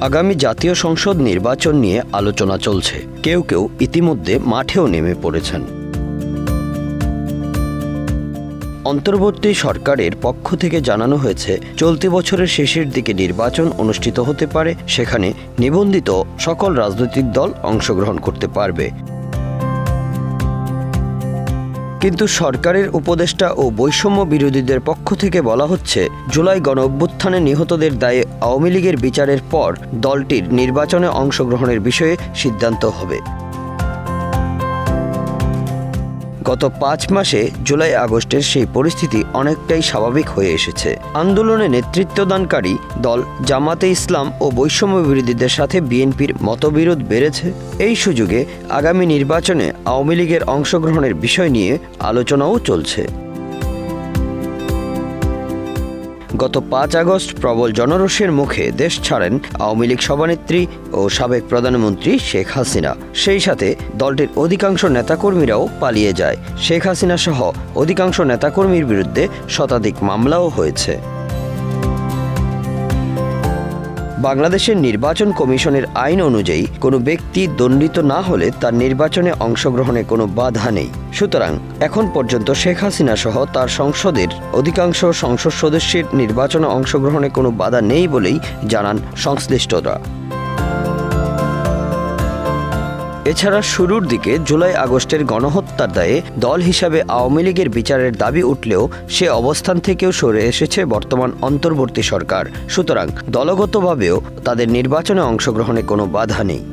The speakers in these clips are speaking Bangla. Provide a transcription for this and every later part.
আগামী জাতীয় সংসদ নির্বাচন নিয়ে আলোচনা চলছে। কেউ কেউ ইতিমধ্যে মাঠেও নেমে পড়েছেন। অন্তর্বর্তী সরকারের পক্ষ থেকে জানানো হয়েছে, চলতি বছরের শেষের দিকে নির্বাচন অনুষ্ঠিত হতে পারে। সেখানে নিবন্ধিত সকল রাজনৈতিক দল অংশগ্রহণ করতে পারবে। কিন্তু সরকারের উপদেষ্টা ও বৈষম্য বিরোধীদের পক্ষ থেকে বলা হচ্ছে, জুলাই গণঅভ্যুত্থানে নিহতদের দায়ে আওয়ামী লীগের বিচারের পর দলটির নির্বাচনে অংশগ্রহণের বিষয়ে সিদ্ধান্ত হবে। গত ৫ মাসে জুলাই আগস্টের সেই পরিস্থিতি অনেকটাই স্বাভাবিক হয়ে এসেছে। আন্দোলনে নেতৃত্বদানকারী দল জামাতে ইসলাম ও বৈষম্য বিরোধীদের সাথে বিএনপির মতবিরোধ বেড়েছে। এই সুযোগে আগামী নির্বাচনে আওয়ামী লীগের অংশগ্রহণের বিষয় নিয়ে আলোচনাও চলছে। গত ৫ আগস্ট প্রবল জনরোষের মুখে দেশ ছাড়েন আওয়ামী লীগ সভানেত্রী ও সাবেক প্রধানমন্ত্রী শেখ হাসিনা। সেই সাথে দলটির অধিকাংশ নেতাকর্মীরাও পালিয়ে যায়। শেখ হাসিনা সহ অধিকাংশ নেতাকর্মীর বিরুদ্ধে শতাধিক মামলাও হয়েছে। বাংলাদেশের নির্বাচন কমিশনের আইন অনুযায়ী কোনো ব্যক্তি দণ্ডিত না হলে তার নির্বাচনে অংশগ্রহণে কোনো বাধা নেই। সুতরাং এখন পর্যন্ত শেখ হাসিনা সহ তার সংসদের অধিকাংশ সংসদ সদস্যের নির্বাচনে অংশগ্রহণে কোনো বাধা নেই বলেই জানান সংশ্লিষ্টরা। এছাড়া শুরুর দিকে জুলাই আগস্টের গণহত্যার দায়ে দল হিসাবে আওয়ামী লীগের বিচারের দাবি উঠলেও সে অবস্থান থেকেও সরে এসেছে বর্তমান অন্তর্বর্তী সরকার। সুতরাং দলগতভাবেও তাদের নির্বাচনে অংশগ্রহণে কোনো বাধা নেই।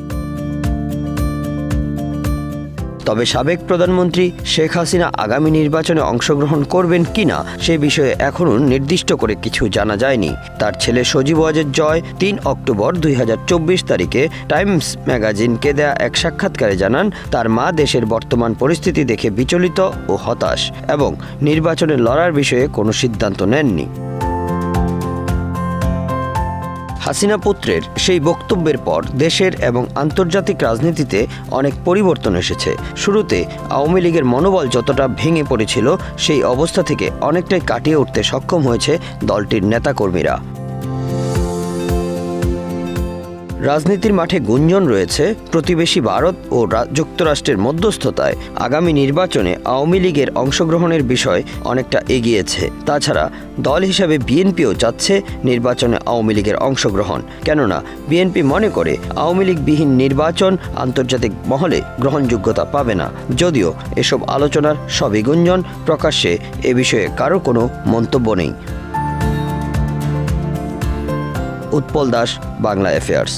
তবে সাবেক প্রধানমন্ত্রী শেখ হাসিনা আগামী নির্বাচনে অংশগ্রহণ করবেন কিনা সে বিষয়ে এখনও নির্দিষ্ট করে কিছু জানা যায়নি। তার ছেলে সজীব ওয়াজেদ জয় ৩ অক্টোবর ২০২৪ তারিখে টাইমস ম্যাগাজিনকে দেয়া এক সাক্ষাৎকারে জানান, তার মা দেশের বর্তমান পরিস্থিতি দেখে বিচলিত ও হতাশ এবং নির্বাচনে লড়ার বিষয়ে কোনো সিদ্ধান্ত নেননি। হাসিনা পুত্রের সেই বক্তব্যের পর দেশের এবং আন্তর্জাতিক রাজনীতিতে অনেক পরিবর্তন এসেছে। শুরুতে আওয়ামী লীগের মনোবল যতটা ভেঙে পড়েছিল, সেই অবস্থা থেকে অনেকটাই কাটিয়ে উঠতে সক্ষম হয়েছে দলটির নেতাকর্মীরা। রাজনীতির মাঠে গুঞ্জন রয়েছে, প্রতিবেশী ভারত ও যুক্তরাষ্ট্রের মধ্যস্থতায় আগামী নির্বাচনে আওয়ামী লীগের অংশগ্রহণের বিষয় অনেকটা এগিয়েছে। তাছাড়া দল হিসাবে বিএনপিও চাচ্ছে নির্বাচনে আওয়ামী লীগের অংশগ্রহণ। কেননা বিএনপি মনে করে আওয়ামী লীগবিহীন নির্বাচন আন্তর্জাতিক মহলে গ্রহণযোগ্যতা পাবে না। যদিও এসব আলোচনার সবই গুঞ্জন, প্রকাশ্যে এ বিষয়ে কারো কোনো মন্তব্য নেই। উৎপল দাস, বাংলা অ্যাফেয়ার্স।